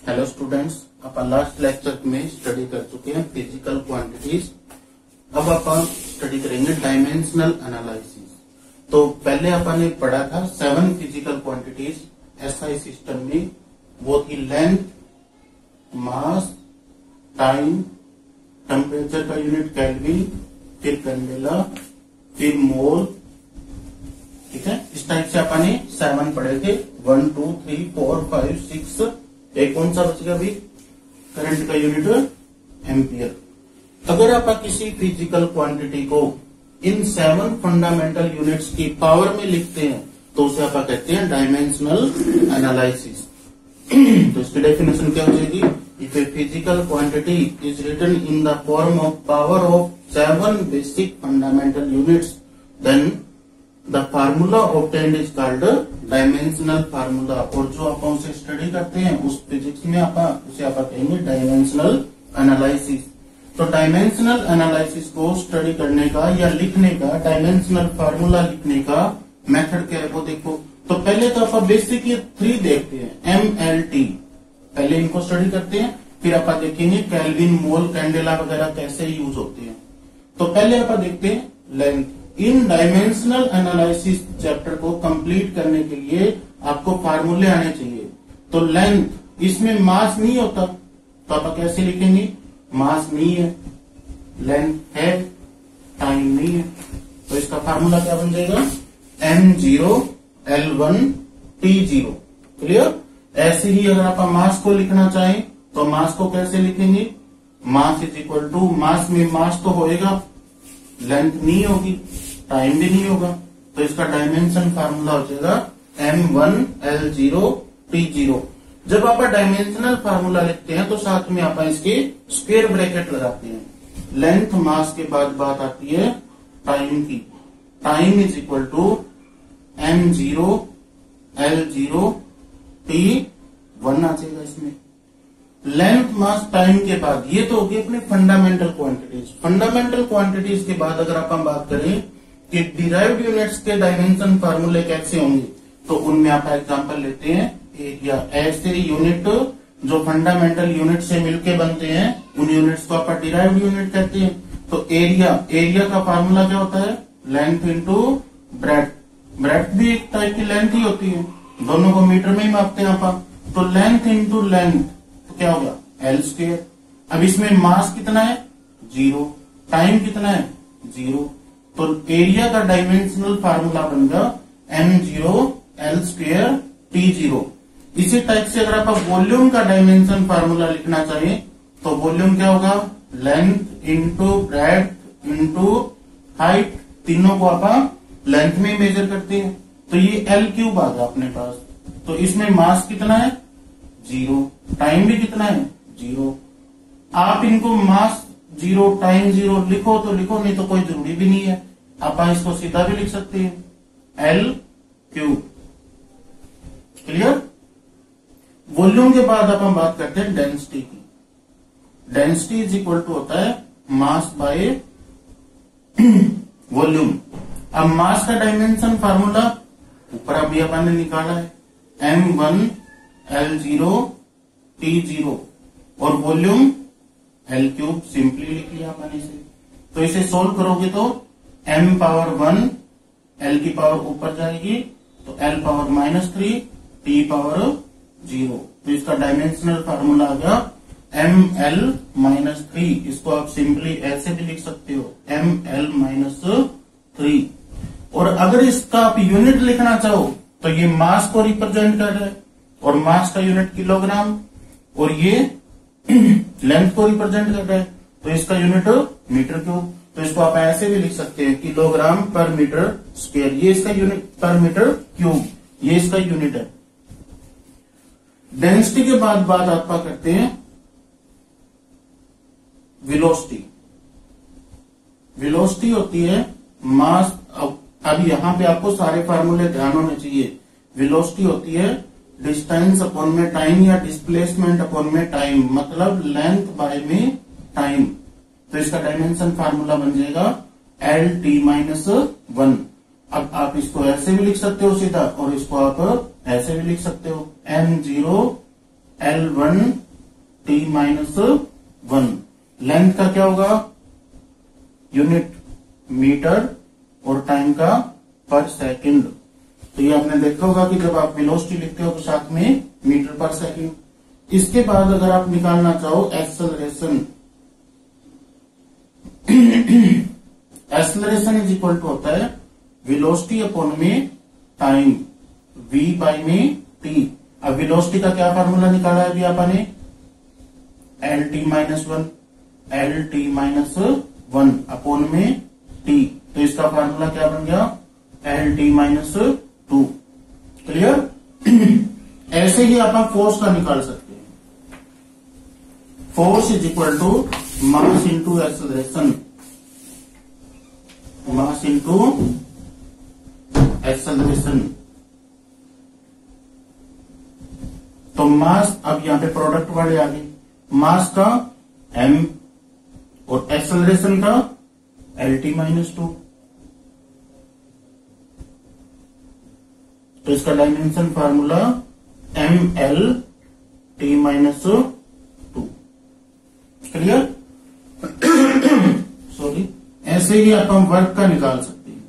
Hello students, अपन last lecture में study कर चुके हैं फिजिकल क्वांटिटीज। अब अपन स्टडी करेंगे डायमेंशनल एनालिसिस। तो पहले अपन ने पढ़ा था 7 फिजिकल क्वांटिटीज एसआई सिस्टम में। वो थी लेंथ, मास, टाइम, टेम्परेचर का यूनिट केल्विन, फिर कैंडेला, फिर मोल। ठीक है, इस टाइप से अपन ने 7 पढ़े थे। 1, 2, 3, 4, 5, 6। एक कौन सा बच गया अभी? करंट का यूनिट एम्पियर। अगर आप किसी फिजिकल क्वांटिटी को इन 7 फंडामेंटल यूनिट्स की पावर में लिखते हैं तो उसे आप कहते हैं डायमेंशनल एनालिसिस। तो इसकी डेफिनेशन क्या हो जाएगी? If a physical quantity is written in the form of power of 7 basic fundamental units then the formula obtained is called dimensional formula. और जो आप उसे स्टडी करते हैं उस फिजिक्स में उसे आप कहेंगे डायमेंशनल एनालिसिस। तो डायमेंशनल एनालिसिस को स्टडी करने का या लिखने का, डायमेंशनल फार्मूला लिखने का मेथड क्या है वो देखो। तो पहले तो आप बेसिक ये 3 देखते हैं, MLT। पहले इनको स्टडी करते हैं, फिर आप देखेंगे केल्विन, मोल, कैंडेला वगैरह कैसे यूज होते हैं। तो पहले आप देखते हैं लेंथ। इन डायमेंशनल एनालिसिस चैप्टर को कंप्लीट करने के लिए आपको फार्मूले आने चाहिए। तो लेंथ, इसमें मास नहीं होता तो आप कैसे लिखेंगे? मास नहीं है, लेंथ है, टाइम नहीं है, तो इसका फार्मूला क्या बन जाएगा? M0L1T0। क्लियर? ऐसे ही अगर आप मास को लिखना चाहें तो मास को कैसे लिखेंगे? मास इज इक्वल टू, मास में मास तो होएगा, लेंथ नहीं होगी, टाइम भी नहीं होगा, तो इसका डायमेंशन फार्मूला हो जाएगा M1L0T0। जब आप डायमेंशनल फार्मूला लिखते हैं तो साथ में आप इसके स्क्वायर ब्रैकेट लगाते हैं। लेंथ मास के बाद बात आती है टाइम की। Time is equal to M0L0T1 आ जाएगा इसमें। लेंथ मास टाइम के बाद ये तो होगी अपनी फंडामेंटल क्वांटिटीज। फंडामेंटल क्वांटिटीज के बाद अगर आप बात करें कि डिराइव्ड यूनिट्स के डायमेंशन फार्मूले कैसे होंगे, तो उनमें आप एग्जांपल लेते हैं एरिया। ऐसे यूनिट जो फंडामेंटल यूनिट से मिलके बनते हैं उन यूनिट्स को आप डिराइव्ड यूनिट कहते हैं। तो एरिया का फार्मूला क्या होता है? Length into breadth. ब्रेड्थ भी एक टाइप की लेंथ ही होती है, दोनों को मीटर में ही मापते हैं आप। तो लेंथ इंटू लेंथ तो क्या होगा? L²। अब इसमें मास कितना है? 0। टाइम कितना है? 0। तो एरिया का डायमेंशनल फार्मूला बनेगा M0L²T0। इसी टाइप से अगर आप वॉल्यूम का डायमेंशन फार्मूला लिखना चाहिए तो वॉल्यूम क्या होगा? Length into breadth into height. तीनों को आप लेंथ में मेजर करते हैं, तो ये L³ आ गया अपने पास। तो इसमें मास कितना है? 0। टाइम भी कितना है? 0। आप इनको मास 0, टाइम 0 लिखो तो लिखो, नहीं तो कोई जरूरी भी नहीं है। आप इसको सीधा भी लिख सकते हैं, L³। क्लियर? वॉल्यूम के बाद आप हम बात करते हैं डेंसिटी की। डेंसिटी इज इक्वल टू होता है मास बाय वॉल्यूम। अब मास का डायमेंशन फार्मूला ऊपर अभी अपन ने निकाला है, M1L0T0 और वॉल्यूम L³ सिंपली लिख लिया अपन इसे। तो इसे सोल्व करोगे तो M⁻1 L की पावर ऊपर जाएगी तो L⁻−3 T⁻0। तो इसका डायमेंशनल फार्मूला आ गया ML-3। इसको आप सिंपली ऐसे भी लिख सकते हो, ML-3। और अगर इसका आप यूनिट लिखना चाहो तो ये मास को रिप्रेजेंट कर रहा है और मास का यूनिट किलोग्राम, और ये लेंथ को रिप्रेजेंट कर रहा है तो इसका यूनिट मीटर क्यूब। तो इसको आप ऐसे भी लिख सकते हैं किलोग्राम पर मीटर स्क्वायर। ये इसका यूनिट पर मीटर क्यूब, ये इसका यूनिट है। डेंसिटी के बाद बात आप करते हैं वेलोसिटी। वेलोसिटी होती है मास। अब यहां पे आपको सारे फार्मूले ध्यान होने चाहिए। वेलोसिटी होती है डिस्टेंस अपॉन में टाइम या डिस्प्लेसमेंट अपॉन में टाइम, मतलब लेंथ बाय में टाइम। तो इसका डायमेंशन फार्मूला बन जाएगा L-T-1। अब आप इसको ऐसे भी लिख सकते हो सीधा, और इसको आप ऐसे भी लिख सकते हो M0 L1 t-1। लेंथ का क्या होगा, यूनिट मीटर, और टाइम का पर सेकंड। तो ये आपने देखा होगा कि जब आप वेलोसिटी लिखते हो तो साथ में मीटर पर सेकंड। इसके बाद अगर आप निकालना चाहो acceleration, acceleration is equal to होता है वेलोसिटी अपॉन में टाइम, v बाई में t। अब वेलोसिटी का क्या फार्मूला निकाला है अभी आपने, LT-1, LT-1 अपॉन में t। तो इसका फार्मूला क्या बन गया, LT-2। क्लियर। ऐसे ही आप फोर्स का निकाल सकते हैं। Force is equal to mass into acceleration, mass into acceleration. तो मास, अब यहां पे प्रोडक्ट वाले आ गए, मास का m और एक्सेलरेशन का LT-2। तो इसका dimension formula ML-T-2। Clear. Sorry, ऐसे ही आप हम वर्क का निकाल सकते हैं।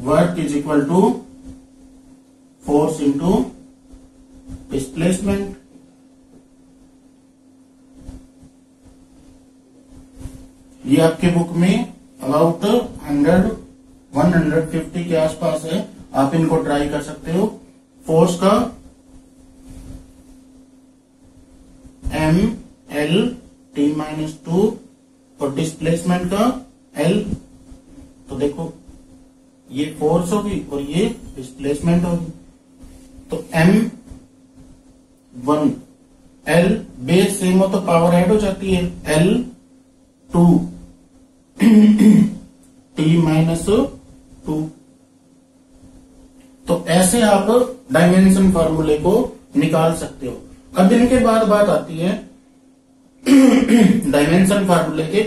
Work is equal to force into displacement. ये आपके बुक में अबाउट 150 के आसपास है, आप इनको ट्राई कर सकते हो। फोर्स का ML-T-2 और डिस्प्लेसमेंट का L। तो देखो ये फोर्स होगी और ये डिस्प्लेसमेंट होगी। तो M1 L बेस सेम हो तो पावर ऐड हो जाती है, L2 T-2। तो ऐसे आप डायमेंशन फार्मूले को निकाल सकते हो। अब इनके बाद बात आती है डायमेंशन फार्मूले के,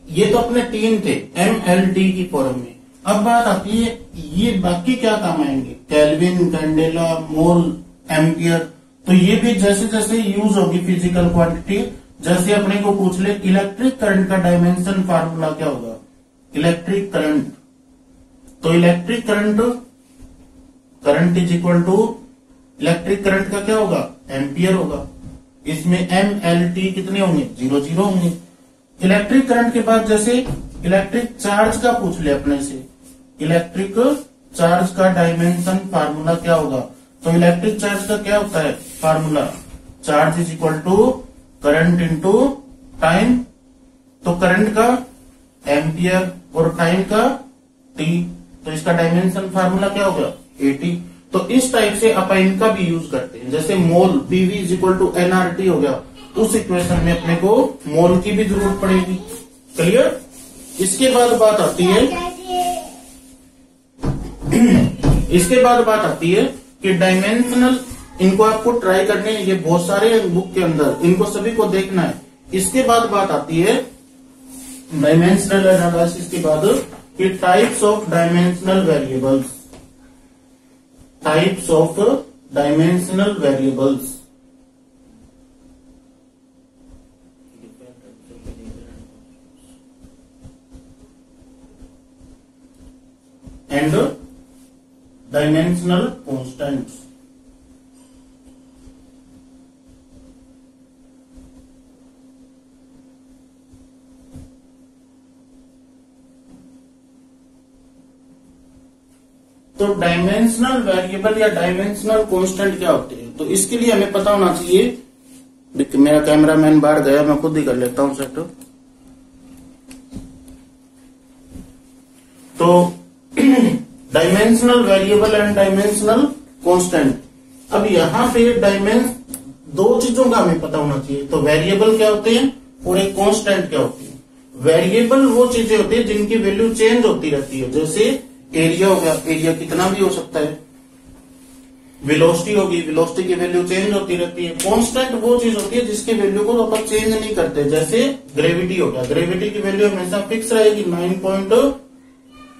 ये तो अपने तीन थे MLT की फॉर्म में। अब बात आती है ये बाकी क्या काम आएंगे, केल्विन, कैंडेला, मोल, एम्पियर। तो ये भी जैसे जैसे यूज होगी फिजिकल क्वांटिटी, जैसे अपने को पूछ ले इलेक्ट्रिक करंट का डायमेंशन फार्मूला क्या होगा, इलेक्ट्रिक करंट। तो electric current, current is equal to electric current का क्या होगा, एम्पियर होगा। इसमें MLT कितने होंगे, 0 0 होंगे। इलेक्ट्रिक करंट के बाद जैसे इलेक्ट्रिक चार्ज का पूछ ले अपने से, इलेक्ट्रिक चार्ज का डायमेंशन फार्मूला क्या होगा। तो इलेक्ट्रिक चार्ज का क्या होता है formula, charge is equal to current into time. तो करंट का एम्पियर और टाइम का T। तो इसका डायमेंशन फार्मूला क्या होगा, AT। तो इस टाइप से अपन इनका भी यूज करते हैं। जैसे mole PV is equal to nRT हो गया, उस इक्वेशन में अपने को मोल की भी जरूरत पड़ेगी। क्लियर। इसके बाद बात आती है इसके बाद बात आती है कि डायमेंशनल, इनको आपको ट्राई करने हैं, ये बहुत सारे हैं बुक के अंदर, इनको सभी को देखना है। इसके बाद बात आती है डायमेंशनल एनालिसिस के बाद कि types of dimensional variables, types of dimensional variables. And dimensional constants. तो डायमेंशनल वेरिएबल या डायमेंशनल कांस्टेंट क्या होते हैं, तो इसके लिए हमें पता होना चाहिए। मेरा कैमरामैन बाहर गया, मैं खुद ही कर लेता हूं सेट। तो dimensional variable and dimensional constant. अब यहां पे दो चीजों का हमें पता होना चाहिए। तो वेरिएबल क्या होते हैं और एक कांस्टेंट क्या होती है। वेरिएबल वो चीजें होती है जिनकी वैल्यू चेंज होती रहती है, जैसे एरिया हो गया, एरिया कितना भी हो सकता है। वेलोसिटी होगी, वेलोसिटी की वैल्यू चेंज होती रहती है। कांस्टेंट वो चीज होती है जिसकी वैल्यू को अपन चेंज नहीं करते, जैसे ग्रेविटी हो गया, ग्रेविटी की वैल्यू हमेशा फिक्स रहेगी 9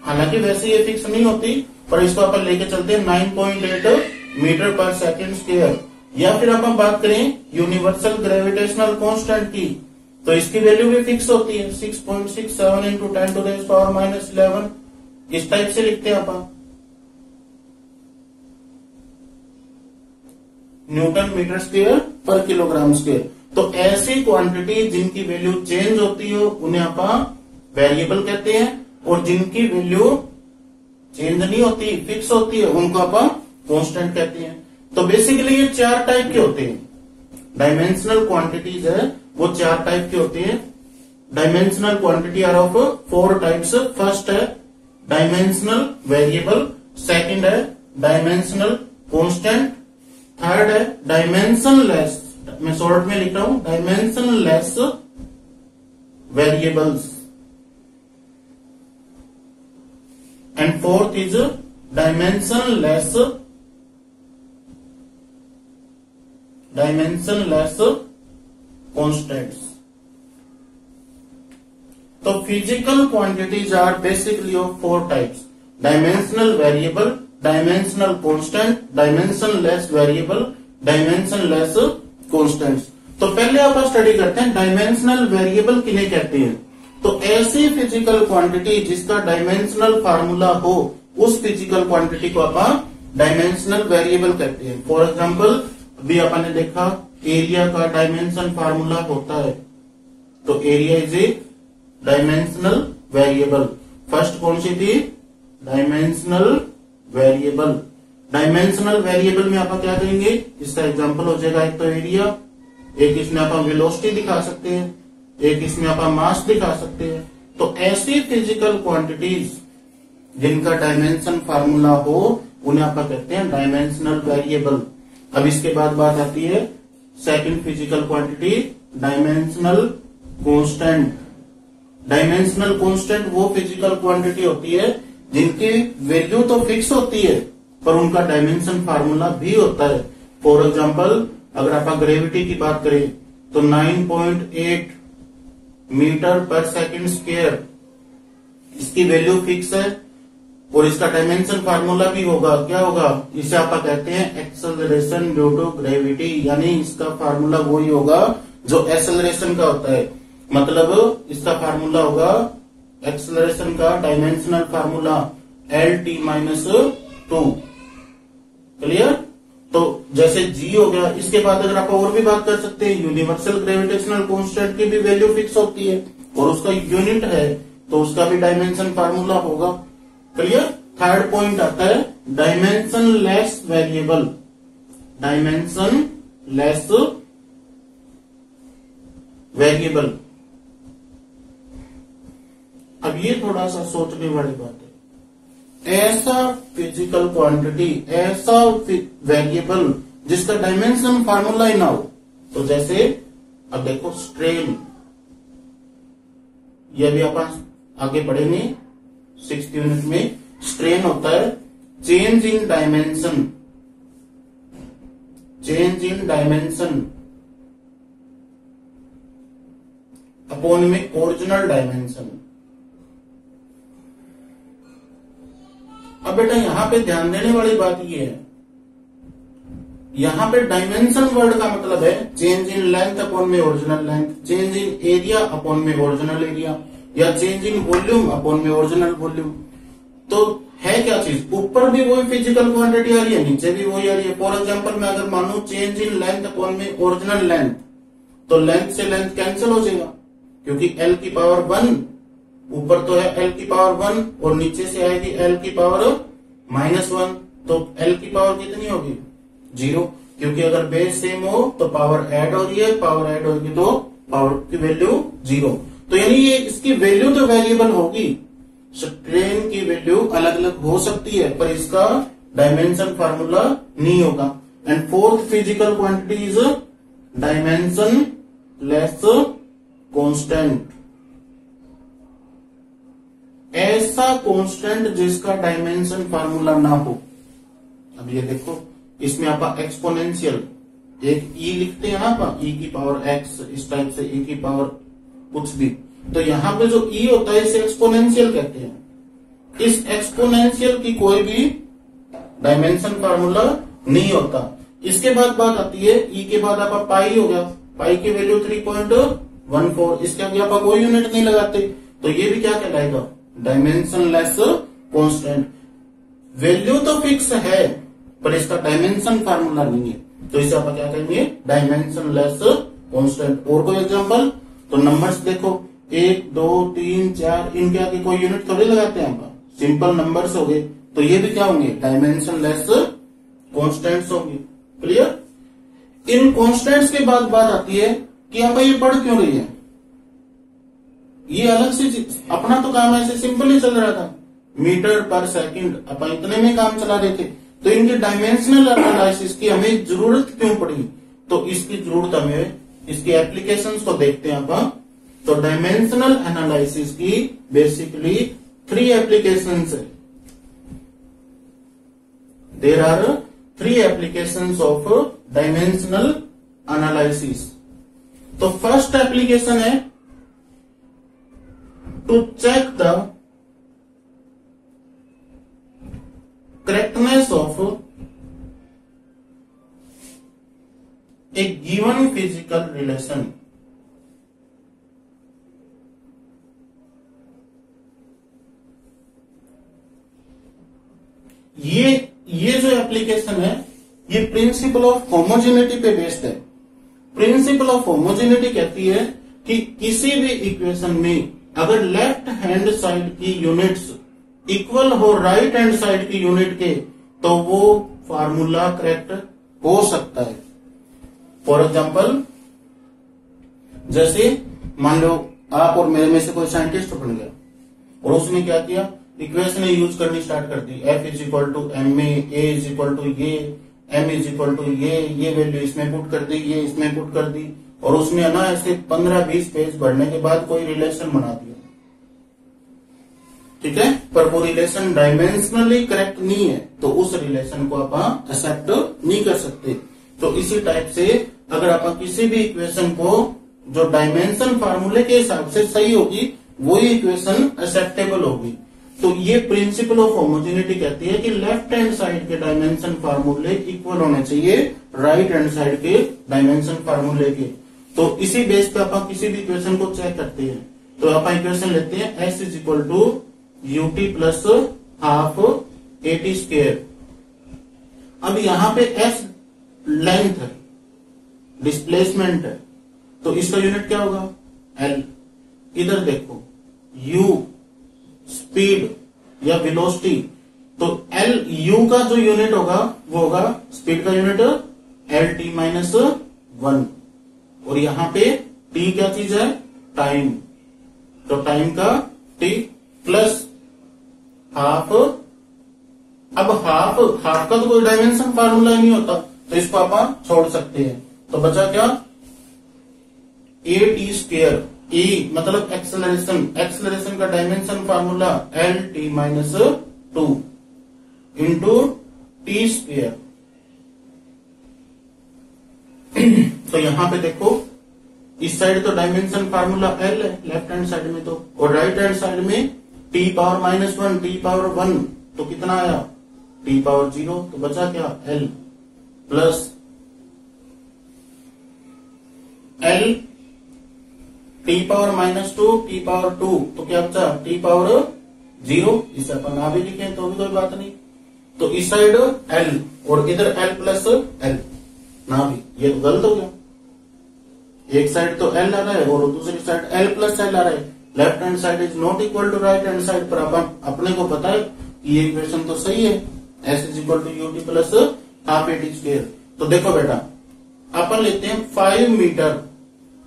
हालांकि वैसे ये फिक्स नहीं होती, पर इसको अपन लेके चलते हैं 9.8 मीटर पर सेकंड स्क्वायर। या फिर अपन बात करें यूनिवर्सल ग्रेविटेशनल कांस्टेंट की, तो इसकी वैल्यू भी फिक्स होती है 6.67 इंटू 10⁻⁻11, इस टाइप से लिखते हैं अपन न्यूटन मीटर स्क्वायर पर किलोग्राम स्क्वायर। तो ऐसी क्वांटिटी जिनकी वैल्यू चेंज होती हो उन्हें अपन वेरिएबल कहते हैं, और जिनकी वैल्यू चेंज नहीं होती फिक्स होती है उनको अपन कांस्टेंट कहते हैं। तो बेसिकली ये 4 टाइप के होते हैं, डायमेंशनल क्वांटिटीज है वो 4 टाइप के होते हैं। Dimensional quantity are of 4 types. First है डायमेंशनल वेरिएबल, सेकंड है डायमेंशनल कांस्टेंट, थर्ड है डायमेंशनलेस, मैं शॉर्ट में लिख रहा हूं dimensionless variables, and fourth is dimensionless constants. तो physical quantities are basically of 4 types, dimensional variable, dimensional constant, dimensionless variable, dimensionless constants. तो पहले आप स्टडी करते हैं डायमेंशनल वेरिएबल किन्हें कहते हैं। तो ऐसी फिजिकल क्वांटिटी जिसका डायमेंशनल फार्मूला हो उस फिजिकल क्वांटिटी को आप डायमेंशनल वेरिएबल कहते हैं। फॉर एग्जाम्पल अभी अपन ने देखा एरिया का डायमेंशन फार्मूला होता है, तो area is a dimensional variable. First कौन सी थी? Dimensional variable. डायमेंशनल वेरिएबल में आप क्या करेंगे, इसका एग्जांपल हो जाएगा एक तो एरिया, एक इसमें आप वेलोसिटी दिखा सकते हैं, एक इसमें आप मास दिखा सकते हैं। तो ऐसी फिजिकल क्वांटिटीज जिनका डायमेंशन फार्मूला हो उन्हें आप कहते हैं डायमेंशनल वेरिएबल। अब इसके बाद बात आती है second physical quantity dimensional constant. Dimensional constant वो फिजिकल क्वांटिटी होती है जिनकी वैल्यू तो फिक्स होती है पर उनका डायमेंशन फार्मूला भी होता है। फॉर एग्जांपल अगर आप ग्रेविटी की बात करें तो 9.8 मीटर पर सेकंड स्क्वायर इसकी वैल्यू फिक्स है और इसका डायमेंशन फार्मूला भी होगा। क्या होगा? इसे आप कहते हैं एक्सेलरेशन ड्यू टू ग्रेविटी, यानी इसका फार्मूला वही होगा जो एक्सेलरेशन का होता है। मतलब इसका फार्मूला होगा एक्सेलरेशन का डायमेंशनल फार्मूला LT-2। क्लियर? तो जैसे G हो गया, इसके बाद अगर आप और भी बात कर सकते हैं यूनिवर्सल ग्रेविटेशनल कांस्टेंट की भी वैल्यू फिक्स होती है और उसका यूनिट है तो उसका भी डायमेंशन फार्मूला होगा। क्लियर? थर्ड पॉइंट आता है डायमेंशनलेस वेरिएबल। डायमेंशनलेस वेरिएबल, अब ये थोड़ा सा सोचने वाली बात है। ऐसा फिजिकल क्वांटिटी, ऐसा वेरिएबल जिसका डायमेंशन फार्मूला ही ना हो, तो जैसे अब देखो स्ट्रेन, ये भी अपन आगे पढ़ेंगे 6th यूनिट में। स्ट्रेन होता है change in dimension, change in dimension upon में ओरिजिनल डायमेंशन। अब बेटा यहां पे ध्यान देने वाली बात ये है, यहां पे डायमेंशन वर्ड का मतलब है चेंज इन लेंथ अपॉन में original length, change in area upon में ओरिजिनल एरिया, या चेंज इन वॉल्यूम अपॉन में ओरिजिनल वॉल्यूम। तो है क्या चीज, ऊपर भी वही फिजिकल क्वांटिटी आ रही है, नीचे भी वही आ रही है। फॉर एग्जांपल मैं अगर मानू चेंज इन लेंथ अपॉन में ओरिजिनल लेंथ, तो लेंथ से लेंथ कैंसिल हो जाएगा क्योंकि L की पावर 1 ऊपर तो है L की पावर 1 और नीचे से आएगी L की पावर -1, तो L की पावर कितनी होगी? 0, क्योंकि अगर बेस सेम हो तो पावर ऐड हो रही है, पावर ऐड होगी तो पावर की वैल्यू 0। तो यानी ये इसकी वैल्यू तो वेरिएबल होगी, स्ट्रेन की वैल्यू अलग अलग हो सकती है पर इसका डायमेंशन फार्मूला नहीं होगा। And fourth physical quantity is dimension less constant. ऐसा कांस्टेंट जिसका डायमेंशन फार्मूला ना हो। अब ये देखो इसमें आप एक्सपोनेंशियल एक ई लिखते हैं आप, ई की पावर x, इस टाइप से ई की पावर कुछ भी, तो यहां पे जो ई होता है इसे एक्सपोनेंशियल कहते हैं। इस एक्सपोनेंशियल की कोई भी डायमेंशन फार्मूला नहीं होता। इसके बाद बात आती है ई के बाद आपका पाई हो गया, पाई की वैल्यू 3.14, इसके आगे आप कोई यूनिट नहीं लगाते तो ये भी क्या कहलाएगा, डायमेंशनलेस कांस्टेंट। वैल्यू तो फिक्स है पर इसका डायमेंशन फार्मूला नहीं है, तो इसे आप क्या कहेंगे, डायमेंशनलेस कांस्टेंट। और कोई एग्जांपल, तो नंबर्स देखो 1 2 3 4, इनके आगे कोई यूनिट थोड़ी लगाते हैं आप, सिंपल नंबर्स हो गए, तो ये भी क्या होंगे, डायमेंशनलेस कांस्टेंट्स होंगे। क्लियर। इन कांस्टेंट्स के बाद बात आती है कि हम ये पढ़ क्यों रही है, ये अलग से चीज, अपना तो काम ऐसे सिंपल ही चल रहा था, मीटर पर सेकंड अपन इतने में काम चला रहे थे, तो इनके डायमेंशनल एनालिसिस की हमें जरूरत क्यों पड़ी, तो इसकी जरूरत हमें इसकी एप्लीकेशंस को देखते हैं अपन। तो डायमेंशनल एनालिसिस की बेसिकली 3 एप्लीकेशंस है, there are 3 applications of dimensional analysis. तो फर्स्ट एप्लीकेशन है to check the correctness of a given physical relation. ये जो एप्लीकेशन है ये प्रिंसिपल ऑफ होमोजेनिटी पे बेस्ड है। प्रिंसिपल ऑफ होमोजेनिटी कहती है कि किसी भी इक्वेशन में अगर लेफ्ट हैंड साइड की यूनिट्स इक्वल हो राइट हैंड साइड की यूनिट के, तो वो फार्मूला करेक्ट हो सकता है। फॉर एग्जाम्पल, जैसे मान लो आप और मेरे में से कोई साइंटिस्ट बन गया और उसने क्या किया, इक्वेशन यूज करनी स्टार्ट कर दी, F is equal to M A is equal to ये, M इज इक्वल टू ये वैल्यू इसमें पुट कर दी, ये इसमें पुट कर दी, और उसने ना ऐसे 15-20 पेज बढ़ने के बाद कोई रिलेशन बना दिया, ठीक है, पर वो रिलेशन डायमेंशनली करेक्ट नहीं है, तो उस रिलेशन को आप एक्सेप्ट नहीं कर सकते। तो इसी टाइप से अगर आप किसी भी इक्वेशन को जो डायमेंशन फार्मूले के हिसाब से सही होगी वही इक्वेशन एक्सेप्टेबल होगी। तो ये प्रिंसिपल ऑफ होमोजेनिटी कहती है कि लेफ्ट हैंड साइड के डायमेंशन फार्मूले इक्वल होने चाहिए राइट हैंड साइड के डायमेंशन फार्मूले के। तो इसी बेस पे आप किसी भी इक्वेशन को चेक करते हैं। तो आप इक्वेशन लेते हैं S is equal to ut plus half AT square. अब यहां पे S लेंथ है, डिस्प्लेसमेंट है, तो इसका यूनिट क्या होगा, L। इधर देखो U स्पीड या वेलोसिटी, तो L U का जो यूनिट होगा वो होगा स्पीड का यूनिट LT माइनस 1, और यहां पे T क्या चीज है, टाइम, तो टाइम का T प्लस हाफ। अब हाफ का तो कोई डायमेंशन फार्मूला नहीं होता, तो इसको आप छोड़ सकते हैं, तो बचा क्या, AT स्क्वायर। E मतलब एक्सेलरेशन, एक्सेलरेशन का dimension formula LT minus 2 into T square. तो यहां पे देखो इस साइड तो डायमेंशन फार्मूला L है लेफ्ट हैंड साइड में, तो और राइट हैंड साइड में T power minus 1 T power 1, तो कितना आया, T पावर 0, तो बचा क्या, L plus L T power minus 2 T power 2, तो क्या बचा, T पावर 0। इसे अपन ना भी लिखें तो भी कोई बात नहीं। तो इस साइड L और इधर L प्लस L, ना भी, ये तो गलत हो गया, एक साइड तो L आ रहा है और दूसरी साइड L प्लस L आ रहा है। Left hand side is not equal to right hand side, पर अपन अपने को पता है कि ये इक्वेशन तो सही है, S is equal to ut plus half AT square. तो देखो बेटा, अपन लेते हैं 5 मीटर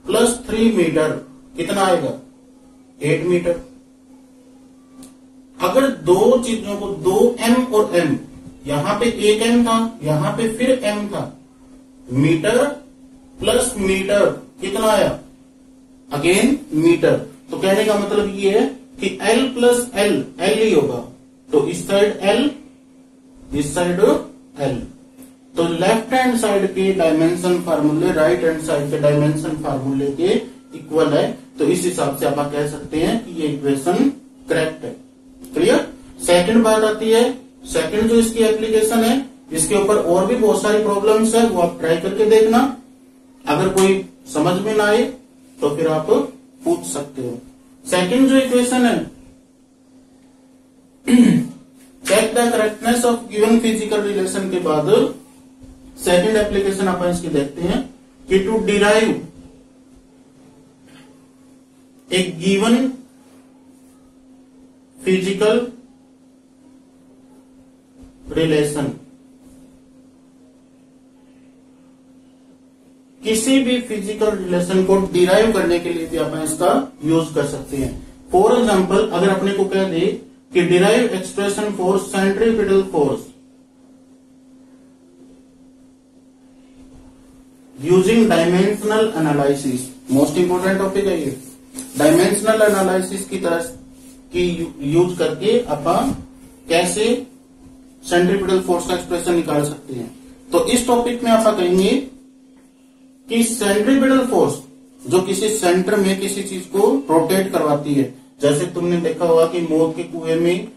प्लस 3 मीटर, कितना आएगा, 8 मीटर। अगर दो चीजों को, 2m और m, यहां पे एक m था, यहां पे फिर m था, मीटर प्लस मीटर कितना आया, अगेन मीटर। तो कहने का मतलब ये है कि L प्लस L ही होगा, तो इस साइड L, इस साइड L। तो लेफ्ट हैंड साइड के डायमेंशन फार्मूले राइट हैंड साइड के डायमेंशन फार्मूले के इक्वल है, तो इस हिसाब से आप कह सकते हैं कि ये इक्वेशन करेक्ट है। क्लियर। सेकंड बात आती है, सेकंड जो इसकी एप्लीकेशन है इसके ऊपर और भी बहुत सारी प्रॉब्लम्स है, वो आप ट्राई करके देखना। अगर कोई समझ में ना आए तो फिर आप पूछ सकते हो। सेकंड जो इक्वेशन है, check the correctness of given physical relation के बाद सेकंड एप्लीकेशन अपन इसकी देखते हैं कि to derive a given physical relation, किसी भी फिजिकल रिलेशन को डिराइव करने के लिए भी अपन इसका यूज कर सकते हैं। फॉर एग्जाम्पल, अगर अपने को कह दे कि derive expression for centripetal force using dimensional analysis, most important topic है ये। डायमेंशनल एनालिसिस की तरह की यूज करके अपन कैसे सेंट्रीपिटल फोर्स का एक्सप्रेशन निकाल सकते हैं। तो इस टॉपिक में आप कहेंगे कि सेंट्रीपिटल फोर्स जो किसी सेंटर में किसी चीज को रोटेट करवाती है, जैसे तुमने देखा होगा कि मौत के कुएं में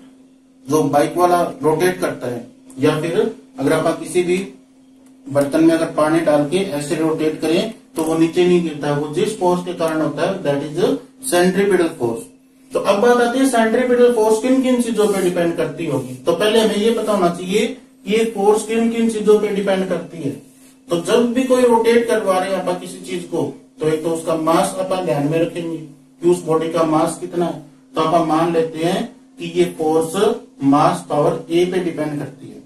जो बाइक वाला रोटेट करता है, या फिर अगर आप किसी भी बर्तन में अगर पानी डाल के ऐसे रोटेट करें तो वो नीचे नहीं गिरता है, वो जिस फोर्स के कारण होता है दैट इज सेंट्रीपिटल फोर्स। तो अब बात आती है सेंट्रीपिटल फोर्स किन किन चीजों पे डिपेंड करती होगी। तो पहले हमें ये पता होना चाहिए कि ये फोर्स किन किन चीजों पे डिपेंड करती है। तो जब भी कोई रोटेट करवा रहे हैं आप किसी चीज को, तो एक तो उसका मास अपन ध्यान में रखेंगे कि उस बॉडी का मास कितना है। तो आप मान लेते हैं कि ये फोर्स मास पावर ए पे डिपेंड करती है।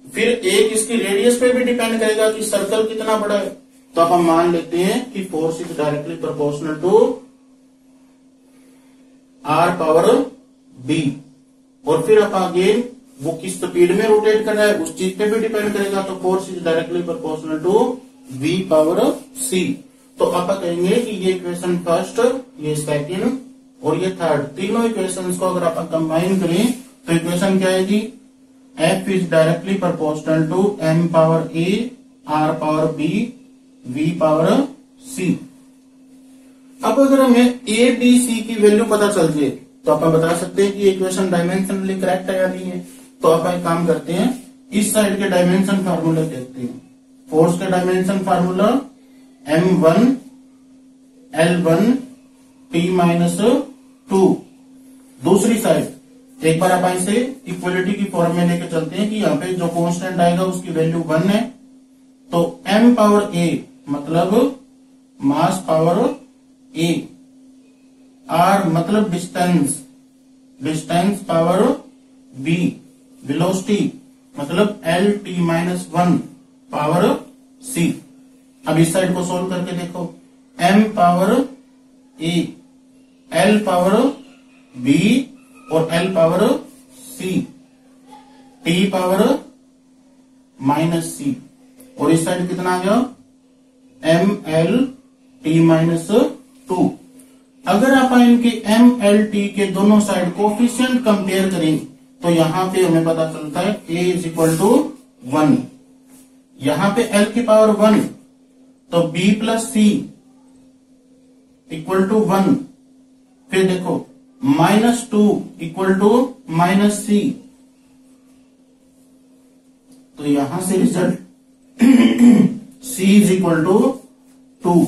फिर एक इसकी रेडियस पे भी डिपेंड करेगा कि सर्कल कितना बड़ा है। तो आप मान लेते हैं कि force is directly proportional to R power B. और फिर आप अगेन वो किस स्पीड में रोटेट कर रहा है उस चीज पे भी डिपेंड करेगा। तो force is directly proportional to V power C. तो आप कहेंगे कि ये इक्वेशन फर्स्ट, ये सेकंड और ये थर्ड, तीनों इक्वेशंस को अगर आप कंबाइन करें तो इक्वेशन क्या आएगी, F is directly proportional to M power A R power B V power C. अब अगर हमें ए बी सी की वैल्यू पता चल जाए तो आप बता सकते हैं कि ये इक्वेशन डायमेंशनली करेक्ट है या नहीं है। तो आप एक काम करते हैं, इस साइड के डायमेंशन फार्मूला देखते हैं। फोर्स का dimension formula M1 L1 T-2। दूसरी साइड एक बार आप इसे इक्वलिटी की फॉर्म में लेके चलते हैं कि यहाँ पे जो कांस्टेंट आएगा उसकी वैल्यू 1 है। तो M पावर A मतलब मास पावर A, R मतलब distance, distance power B, velocity मतलब LT-1 पावर C। अब इस साइड को सोल्व करके देखो, M power A, L power B और L power C, T power -C। और इस साइड कितना आ गया, MLT-2। अगर आप इनके MLT के दोनों साइड कोफिशिएंट कंपेयर करें तो यहां पे हमें पता चलता है A इज इक्वल टू 1, यहां पे L की पावर 1 तो B plus C equal to 1। फिर देखो -2 इक्वल टू -C। तो यहां से result C is equal to 2।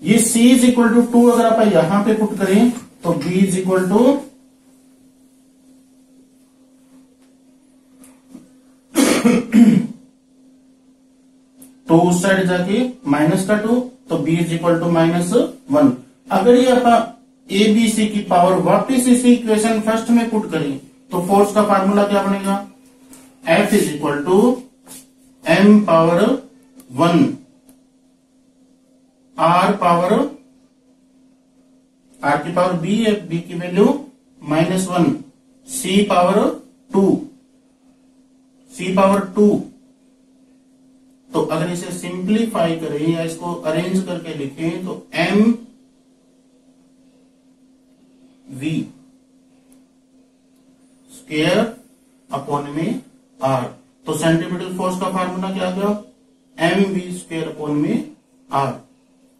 ये C इज इक्वल टू 2 अगर आप यहां पे पुट करें तो B इज इक्वल टू 2 उस साइड जाके -2 तो B इज इक्वल टू -1। अगर ये आप ए बी सी की पावर वापिस इसी इक्वेशन फर्स्ट में पुट करें तो फोर्स का फार्मूला क्या बनेगा, F is equal to M power 1 R power, R की पावर B है, B की value -1, C power 2, C power 2। तो अगर इसे सिंप्लीफाई करें या इसको अरेंज करके लिखें तो M V स्क्वायर अपॉन में R। तो सेंट्रीपिटल फोर्स का फार्मूला क्या आ गया, MV स्क्वायर अपॉन में R।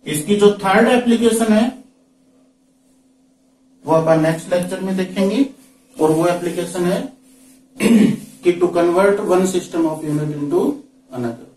इसकी जो थर्ड एप्लीकेशन है वो अपन नेक्स्ट लेक्चर में देखेंगे और वो एप्लीकेशन है कि to convert one system of unit into another.